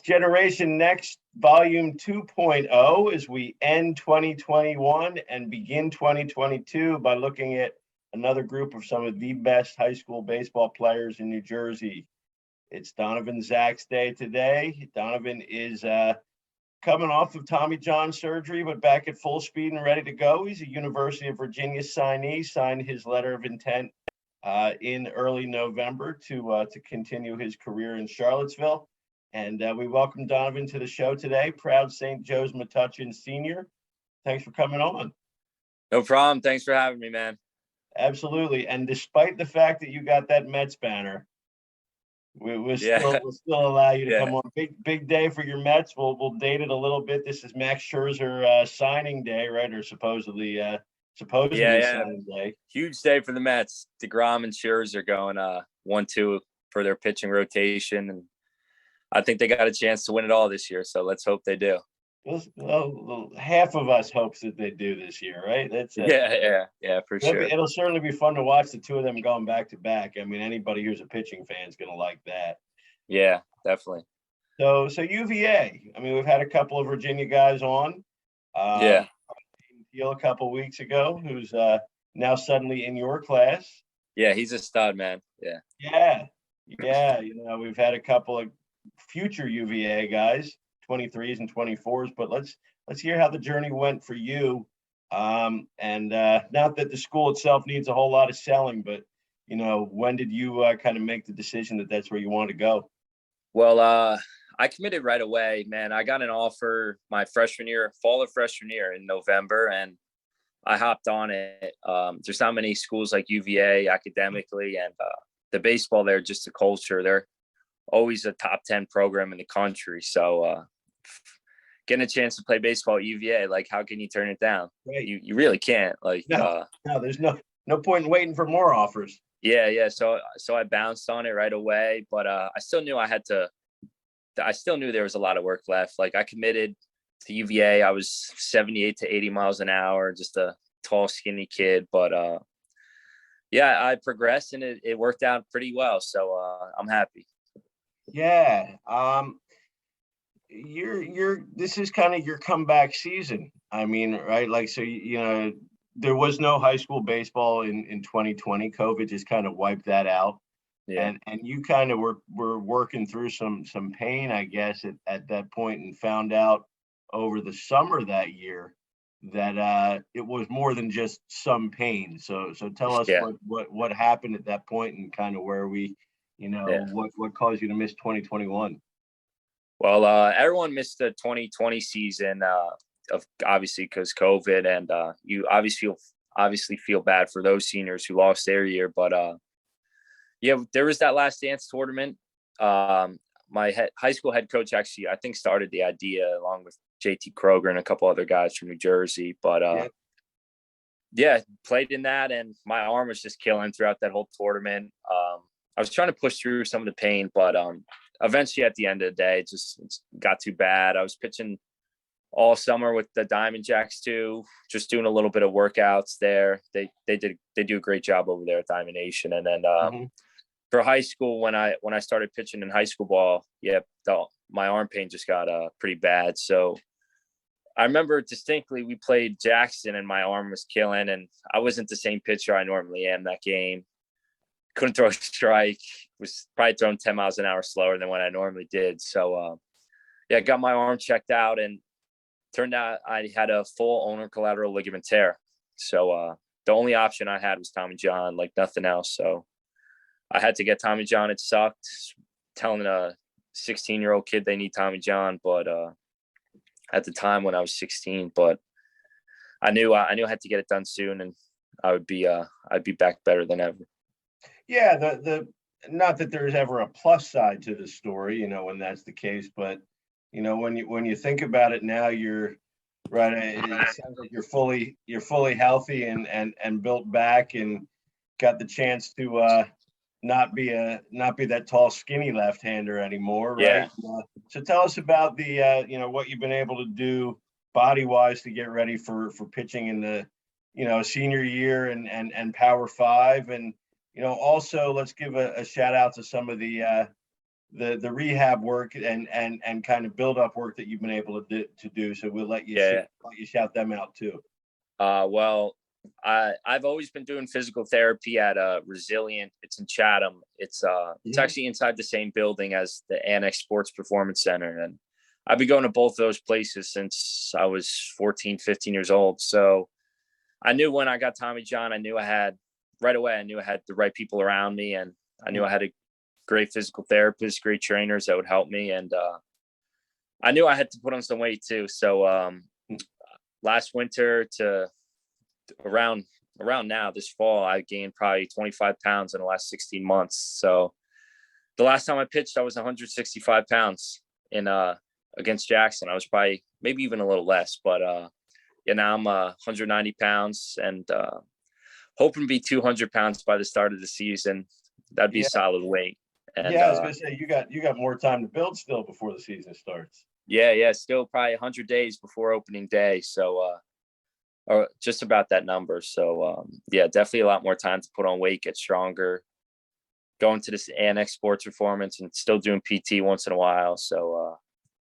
Generation Next Volume 2.0 as we end 2021 and begin 2022 by looking at another group of some of the best high school baseball players in New Jersey. It's Donovan Zsak's day today. Donovan is coming off of Tommy John surgery, but back at full speed and ready to go. He's a University of Virginia signee, signed his letter of intent in early November to continue his career in Charlottesville. And we welcome Donovan to the show today. Proud St. Joe's Metuchen senior. Thanks for coming on. No problem. Thanks for having me, man. Absolutely. And despite the fact that you got that Mets banner, we'll still allow you to come on. Big day for your Mets. We'll date it a little bit. This is Max Scherzer signing day, right? Or supposedly signing day. Huge day for the Mets. DeGrom and Scherzer going 1-2 for their pitching rotation, and I think they got a chance to win it all this year. So let's hope they do. Well, half of us hopes that they do this year, right? That's yeah, for sure. It'll certainly be fun to watch the two of them going back to back. I mean, anybody who's a pitching fan is going to like that. Yeah, definitely. So UVA. I mean, we've had a couple of Virginia guys on. A couple weeks ago, who's now suddenly in your class. Yeah, he's a stud, man. Yeah. You know, we've had a couple of future UVA guys, 23s and 24s, but let's hear how the journey went for you. And not that the school itself needs a whole lot of selling, but you know, when did you kind of make the decision that that's where you want to go? Well, I committed right away, man. I got an offer my fall of freshman year in November, and I hopped on it. There's not many schools like UVA academically, and the baseball there, just the culture. They're always a top 10 program in the country. So getting a chance to play baseball at UVA, like, how can you turn it down? Right. You really can't. Like, no, there's no point in waiting for more offers. Yeah. So I bounced on it right away, but I still knew there was a lot of work left. Like, I committed to UVA. I was 78 to 80 miles an hour, just a tall, skinny kid. But I progressed, and it worked out pretty well. So I'm happy. Yeah. This is kind of your comeback season. I mean, right? Like, so, you know, there was no high school baseball in 2020. COVID just kind of wiped that out. Yeah. And you kind of were working through some pain, I guess, at that point, and found out over the summer that year that it was more than just some pain. So tell us what happened at that point, and kind of where we, you know, what caused you to miss 2021? Well, everyone missed the 2020 season, of obviously because COVID, and you obviously feel bad for those seniors who lost their year. But there was that last dance tournament. My high school head coach actually, I think, started the idea along with JT Kroger and a couple other guys from New Jersey. But played in that, and my arm was just killing throughout that whole tournament. I was trying to push through some of the pain, but eventually at the end of the day, it got too bad. I was pitching all summer with the Diamond Jacks too, just doing a little bit of workouts there. They do a great job over there at Diamond Nation. And then for high school, when I started pitching in high school ball, my arm pain just got pretty bad. So I remember distinctly, we played Jackson, and my arm was killing, and I wasn't the same pitcher I normally am that game. Couldn't throw a strike, was probably throwing 10 miles an hour slower than what I normally did. So, I got my arm checked out, and turned out I had a full ulnar collateral ligament tear. So the only option I had was Tommy John, like nothing else. So I had to get Tommy John. It sucked telling a 16-year-old kid they need Tommy John, but at the time when I was 16, but I knew I had to get it done soon, and I'd be back better than ever. Yeah, the not that there's ever a plus side to the story, you know, when that's the case, but you know, when you think about it now, you're right. It sounds like you're fully healthy and built back, and got the chance to not be that tall, skinny left-hander anymore, right? Yeah. So tell us about the what you've been able to do body-wise to get ready for pitching in the senior year and Power 5, and also let's give a shout out to some of the the rehab work and kind of build up work that you've been able to do. So we'll let you shout them out too. Well, I've always been doing physical therapy at Resilient. It's in Chatham. It's actually inside the same building as the Annex Sports Performance Center, and I've been going to both those places since I was 14, 15 years old. So I knew when I got Tommy John, I knew I had the right people around me, and I knew I had a great physical therapist, great trainers that would help me, and I knew I had to put on some weight too. So last winter to around now, this fall, I gained probably 25 pounds in the last 16 months. So the last time I pitched, I was 165 pounds in against Jackson. I was probably maybe even a little less, but now I'm 190 pounds and hoping to be 200 pounds by the start of the season. That'd be a solid weight. And, I was gonna say you got more time to build still before the season starts. Yeah, still probably 100 days before opening day. So or just about that number. So definitely a lot more time to put on weight, get stronger, going to this Annex Sports Performance and still doing PT once in a while. So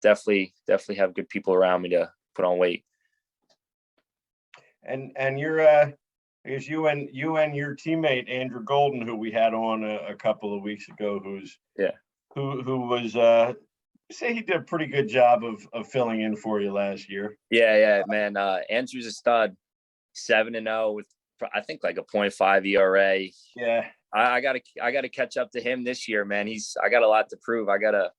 definitely have good people around me to put on weight. And you're I guess you and your teammate Andrew Golden, who we had on a couple of weeks ago, who was say he did a pretty good job of filling in for you last year. Yeah, man. Andrew's a stud, 7-0 with I think like a 0.5 ERA. Yeah, I gotta catch up to him this year, man. I got a lot to prove. I gotta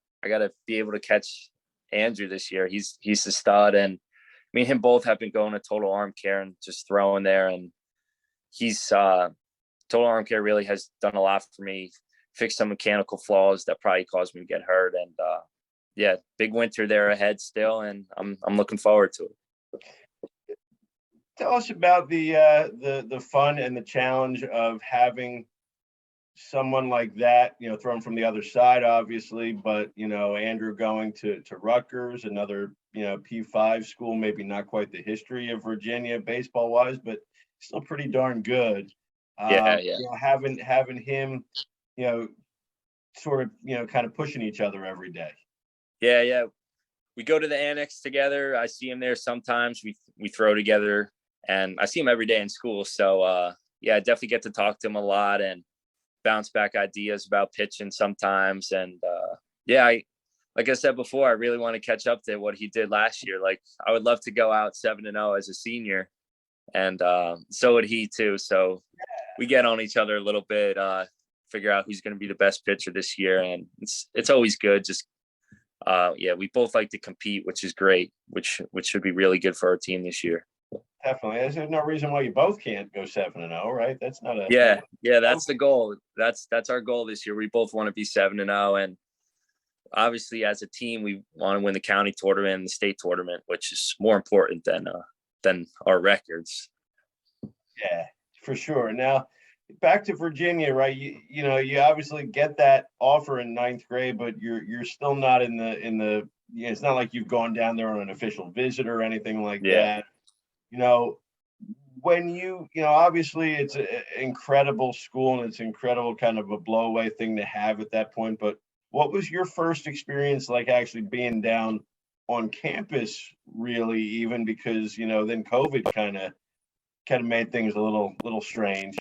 be able to catch Andrew this year. He's a stud, and me and him both have been going to Total Arm Care and just throwing there, and he's Total Arm Care really has done a lot for me, fixed some mechanical flaws that probably caused me to get hurt, and big winter there ahead still, and I'm looking forward to it. Tell us about the fun and the challenge of having someone like that, thrown from the other side, obviously, but Andrew going to Rutgers, another P5 school, maybe not quite the history of Virginia baseball wise, but still pretty darn good. Having him, sort of kind of pushing each other every day. Yeah. We go to the Annex together. I see him there sometimes. We throw together, and I see him every day in school. So I definitely get to talk to him a lot and bounce back ideas about pitching sometimes. And like I said before, I really want to catch up to what he did last year. Like I would love to go out 7-0 as a senior, and so would he too. So we get on each other a little bit, figure out who's going to be the best pitcher this year, and it's always good. Just we both like to compete, which is great, which should be really good for our team this year. Definitely. There's no reason why you both can't go 7-0, right? That's not a that's the goal. That's our goal this year. We both want to be 7-0, and obviously as a team we want to win the county tournament and the state tournament, which is more important than our records. Yeah, for sure. Now back to Virginia, right? You obviously get that offer in 9th grade, but you're still not in the it's not like you've gone down there on an official visit or anything like that. When obviously it's an incredible school and it's incredible kind of a blowaway thing to have at that point, but what was your first experience like actually being down on campus, really, even because then COVID kind of made things a little strange.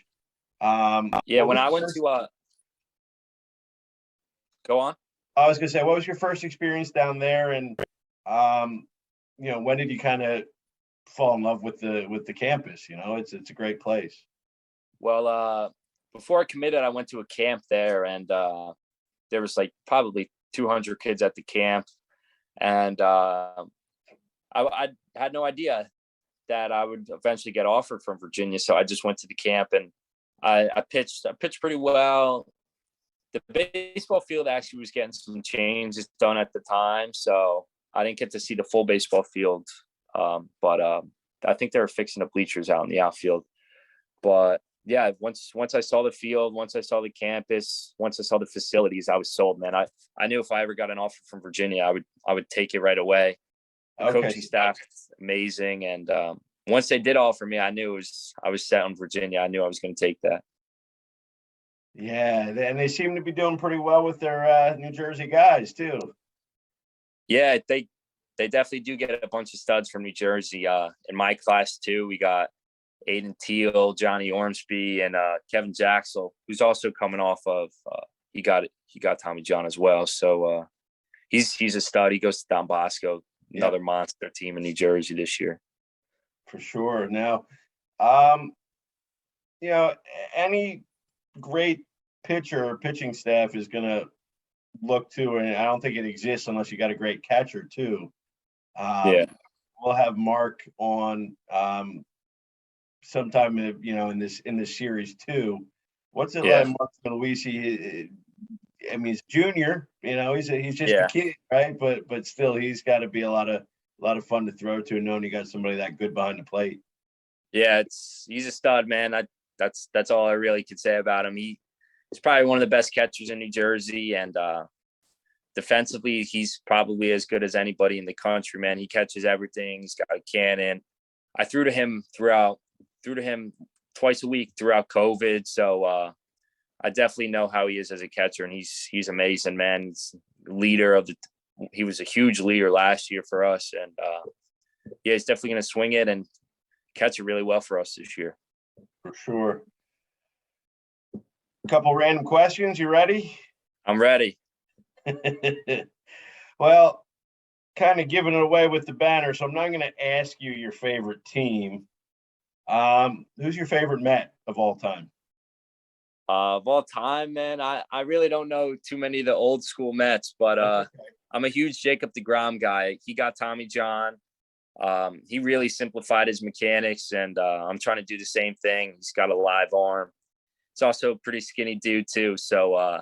When I went to go on. I was gonna say, what was your first experience down there, and when did you kind of fall in love with the campus? It's a great place. Well, before I committed, I went to a camp there, and there was like probably 200 kids at the camp, and I had no idea that I would eventually get offered from Virginia, so I just went to the camp, and I pitched pretty well. The baseball field actually was getting some changes done at the time, so I didn't get to see the full baseball field. But I think they were fixing the bleachers out in the outfield. But once I saw the field, once I saw the campus, once I saw the facilities, I was sold, man. I knew if I ever got an offer from Virginia, I would take it right away. The coaching staff is amazing, and once they did offer me, I knew I was set on Virginia. I knew I was going to take that. Yeah, and they seem to be doing pretty well with their New Jersey guys too. Yeah, they definitely do get a bunch of studs from New Jersey. In my class too, we got Aiden Teal, Johnny Ormsby, and Kevin Jaxel, who's also coming off of he got Tommy John as well. So he's a stud. He goes to Don Bosco, another monster team in New Jersey this year. For sure. Now, um, any great pitcher or pitching staff is going to look to, and I don't think it exists unless you got a great catcher too. Yeah. We'll have Mark on sometime, in this series too. What's it like, Mark Luisi? I mean, he's junior. He's just a kid, right? But still, he's got to be a lot of fun to throw to, knowing you got somebody that good behind the plate. Yeah, he's a stud, man. That's all I really could say about him. He's probably one of the best catchers in New Jersey, and defensively, he's probably as good as anybody in the country, man. He catches everything. He's got a cannon. I threw to him twice a week throughout COVID. So I definitely know how he is as a catcher, and he's amazing, man. He's leader he was a huge leader last year for us. And he's definitely going to swing it and catch it really well for us this year. For sure. A couple random questions. You ready? I'm ready. Well, kind of giving it away with the banner, so I'm not going to ask you your favorite team. Who's your favorite Met of all time? Of all time, man, I really don't know too many of the old school Mets, but I'm a huge Jacob deGrom guy. He got Tommy John. He really simplified his mechanics, and I'm trying to do the same thing. He's got a live arm. He's also a pretty skinny dude too, so I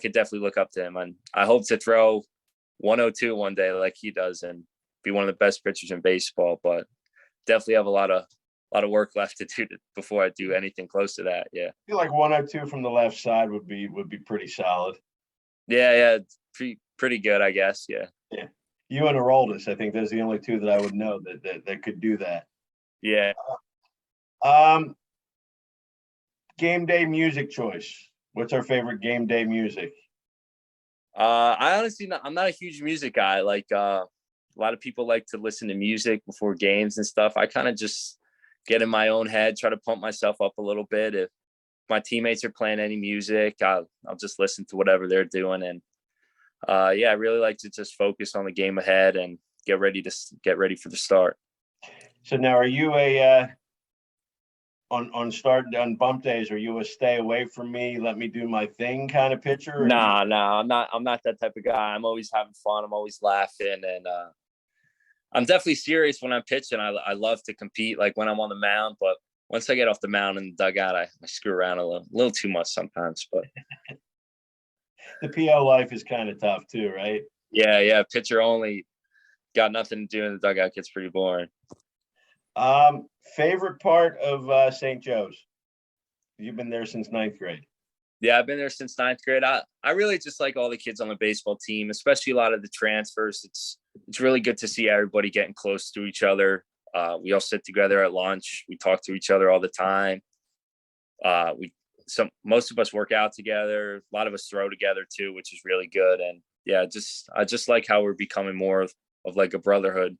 could definitely look up to him, and I hope to throw 102 one day like he does and be one of the best pitchers in baseball. But definitely have a lot of work left to do before I do anything close to that. Yeah, I feel like 102 from the left side would be pretty solid. Yeah, pretty good, I guess. Yeah. You and Aroldis, I think those are the only two that I would know that could do that. Yeah. Game day music choice. What's our favorite game day music? I honestly, I'm not a huge music guy. Like a lot of people like to listen to music before games and stuff. I kind of just get in my own head, try to pump myself up a little bit. If my teammates are playing any music, I'll just listen to whatever they're doing. And I really like to just focus on the game ahead and get ready for the start. So now, are you on bump days, are you a stay away from me, let me do my thing kind of pitcher? No, I'm not that type of guy. I'm always having fun. I'm always laughing, and I'm definitely serious when I'm pitching. I love to compete, like when I'm on the mound, but once I get off the mound in the dugout, I screw around a little too much sometimes. But the PO life is kind of tough too, right? Yeah. Pitcher only, got nothing to do in the dugout, gets pretty boring. Favorite part of St. Joe's? You've been there since ninth grade. Yeah, I've been there since ninth grade. I really just like all the kids on the baseball team, especially a lot of the transfers. It's really good to see everybody getting close to each other. We all sit together at lunch. We talk to each other all the time. Most of us work out together. A lot of us throw together too, which is really good. And yeah, I just like how we're becoming more of like a brotherhood.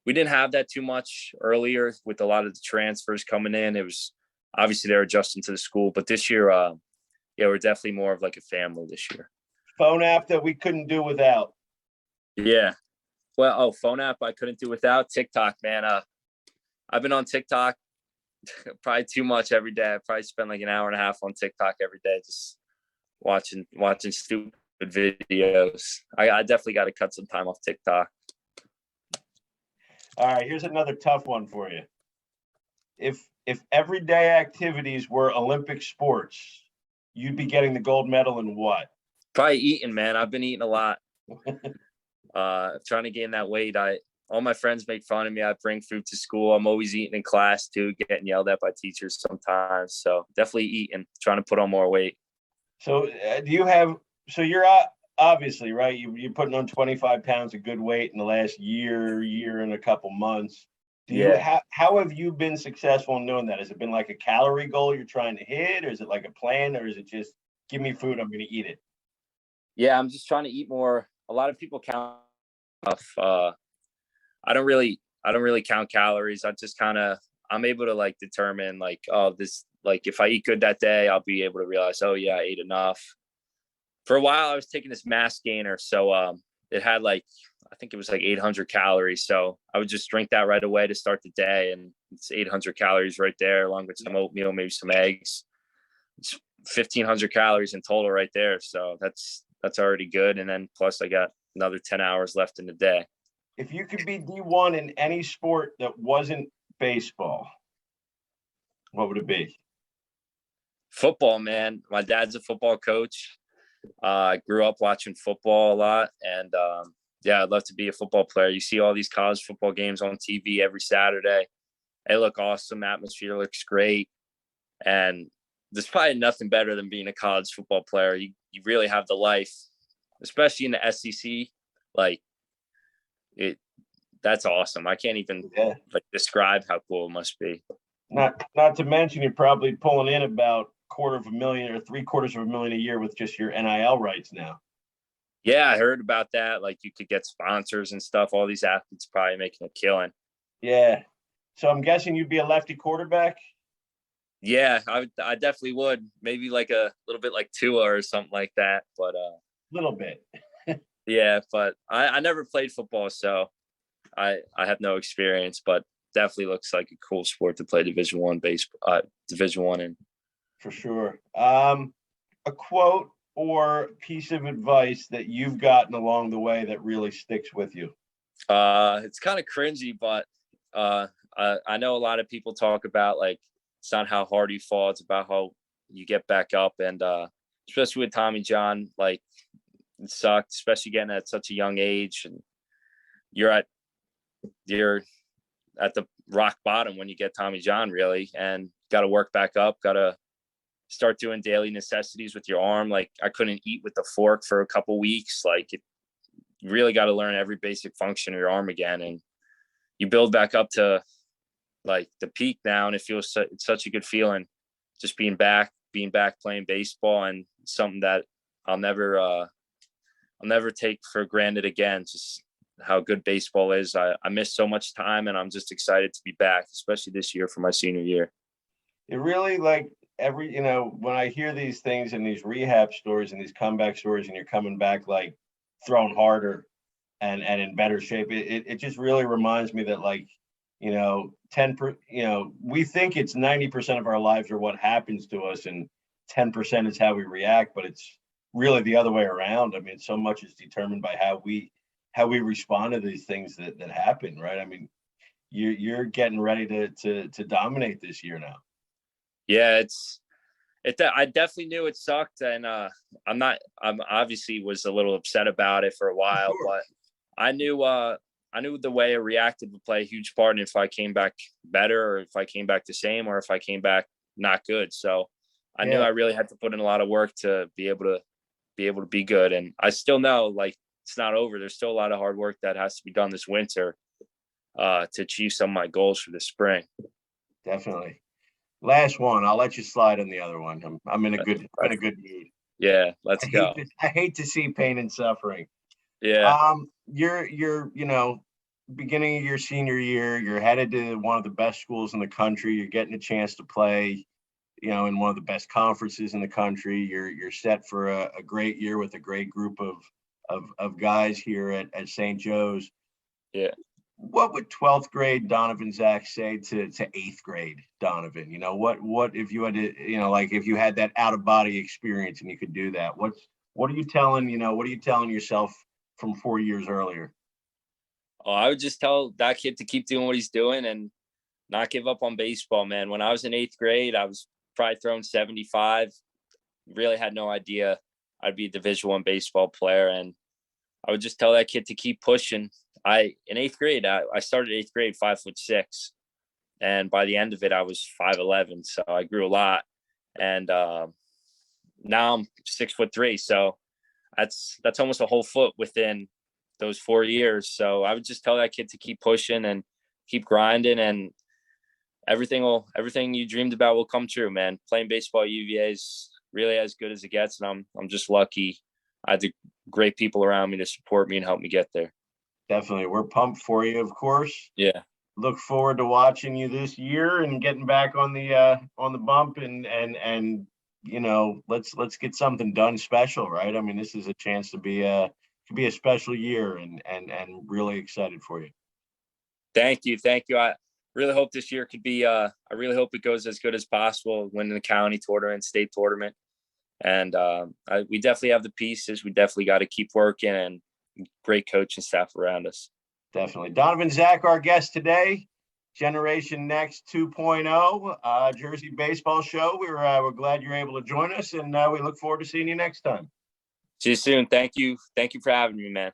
We didn't have that too much earlier with a lot of the transfers coming in. It was obviously they're adjusting to the school, but this year, we're definitely more of like a family this year. Phone app that we couldn't do without. Yeah. Well, phone app I couldn't do without. TikTok, man. I've been on TikTok probably too much every day. I probably spend like an hour and a half on TikTok every day, just watching stupid videos. I definitely got to cut some time off TikTok. All right, here's another tough one for you. If everyday activities were Olympic sports, you'd be getting the gold medal in what? Probably eating, man. I've been eating a lot. Trying to gain that weight. All my friends make fun of me. I bring food to school. I'm always eating in class too, getting yelled at by teachers sometimes. So definitely eating, trying to put on more weight. So you're obviously, right, you're putting on 25 pounds of good weight in the last year and a couple months. Yeah. How have you been successful in doing that? Has it been like a calorie goal you're trying to hit, or is it like a plan, or is it just give me food, I'm going to eat it? Yeah, I'm just trying to eat more. A lot of people count off. I don't really count calories. I'm able to like determine like, oh, this, like if I eat good that day, I'll be able to realize, oh yeah, I ate enough. For a while, I was taking this mass gainer, so it had like, I think it was like 800 calories. So I would just drink that right away to start the day, and it's 800 calories right there, along with some oatmeal, maybe some eggs. It's 1,500 calories in total right there. So that's already good. And then plus I got another 10 hours left in the day. If you could be D1 in any sport that wasn't baseball, what would it be? Football, man. My dad's a football coach. I grew up watching football a lot, and yeah, I'd love to be a football player. You see all these college football games on TV every Saturday. They look awesome. Atmosphere looks great, and there's probably nothing better than being a college football player. You really have the life, especially in the SEC. Like it, that's awesome. I can't even like describe how cool it must be. Not to mention you're probably pulling in about $250,000 or $750,000 a year with just your NIL rights now. Yeah, I heard about that. Like you could get sponsors and stuff. All these athletes probably making a killing. Yeah. So I'm guessing you'd be a lefty quarterback. Yeah, I definitely would. Maybe like a little bit like Tua or something like that. But little bit. yeah, but I never played football, so I have no experience, but definitely looks like a cool sport to play Division I baseball, Division I in. For sure. A quote or piece of advice that you've gotten along the way that really sticks with you? It's kind of cringy, but I know a lot of people talk about like it's not how hard you fall, it's about how you get back up, and especially with Tommy John, like it sucked, especially getting at such a young age, and you're at the rock bottom when you get Tommy John, really, and got to work back up, got to start doing daily necessities with your arm. Like I couldn't eat with the fork for a couple weeks. Like you really got to learn every basic function of your arm again, and you build back up to like the peak now, and it feels it's such a good feeling just being back playing baseball, and something that I'll never take for granted again. Just how good baseball is. I missed so much time, and I'm just excited to be back, especially this year for my senior year. It really like when I hear these things and these rehab stories and these comeback stories, and you're coming back like thrown harder and in better shape, it just really reminds me that like, 10%, we think it's 90% of our lives are what happens to us, and 10% is how we react, but it's really the other way around. I mean, so much is determined by how we respond to these things that happen, right? I mean, you're getting ready to dominate this year now. Yeah, I definitely knew it sucked, and I'm obviously was a little upset about it for a while, sure. But I knew the way I reacted would play a huge part in if I came back better, or if I came back the same, or if I came back not good. So I knew I really had to put in a lot of work to be able to be good. And I still know like it's not over. There's still a lot of hard work that has to be done this winter to achieve some of my goals for the spring. Definitely. Last one. I'll let you slide on the other one. I'm in a good mood. Yeah, let's go. I hate to see pain and suffering. Yeah. You're beginning of your senior year. You're headed to one of the best schools in the country. You're getting a chance to play, in one of the best conferences in the country. You're set for a great year with a great group of guys here at St. Joe's. Yeah. What would 12th grade Donovan Zsak say to 8th grade Donovan? What if you had to, like if you had that out of body experience and you could do that, what are you telling yourself from 4 years earlier? Oh, I would just tell that kid to keep doing what he's doing and not give up on baseball, man. When I was in 8th grade, I was probably throwing 75. Really had no idea I'd be a Division I baseball player. And I would just tell that kid to keep pushing. In 8th grade, I started 8th grade 5'6", and by the end of it, I was 5'11". So I grew a lot, and now I'm 6'3". So that's almost a whole foot within those 4 years. So I would just tell that kid to keep pushing and keep grinding, and everything you dreamed about will come true, man. Playing baseball at UVA is really as good as it gets, and I'm just lucky. I had the great people around me to support me and help me get there. Definitely. We're pumped for you, of course. Yeah. Look forward to watching you this year and getting back on the bump and let's get something done special, right? I mean, this is a chance to be a special year and really excited for you. Thank you. I really hope this year could be I really hope it goes as good as possible, winning the county tournament, state tournament. And we definitely have the pieces. We definitely got to keep working, and great coaching staff around us. Definitely. Donovan Zsak, our guest today, Generation Next 2.0, Jersey Baseball Show. We're glad you're able to join us, and we look forward to seeing you next time. See you soon. Thank you for having me, man.